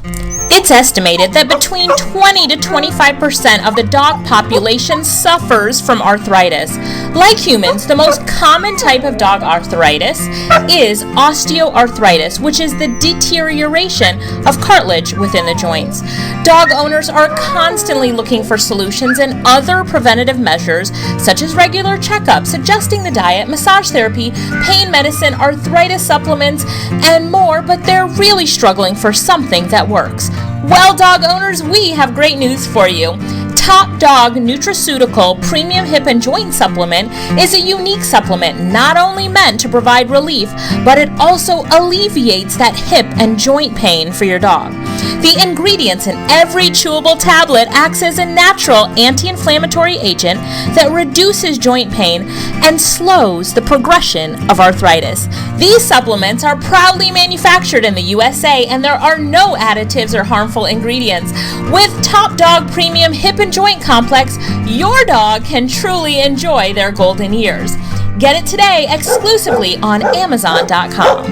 It's estimated that between 20 to 25% of the dog population suffers from arthritis. Like humans, the most common type of dog arthritis is osteoarthritis, which is the deterioration of cartilage within the joints. Dog owners are constantly looking for solutions and other preventative measures, such as regular checkups, adjusting the diet, massage therapy, pain medicine, arthritis supplements, and more, but they're really struggling for something that works. Well, dog owners, we have great news for you. Top Dog Nutraceutical Premium Hip and Joint Supplement is a unique supplement not only meant to provide relief, but it also alleviates that hip and joint pain for your dog. The ingredients in every chewable tablet acts as a natural anti-inflammatory agent that reduces joint pain and slows the progression of arthritis. These supplements are proudly manufactured in the USA, and there are no additives or harmful ingredients. With Top Dog Premium Hip and Joint Complex, your dog can truly enjoy their golden years. Get it today exclusively on Amazon.com.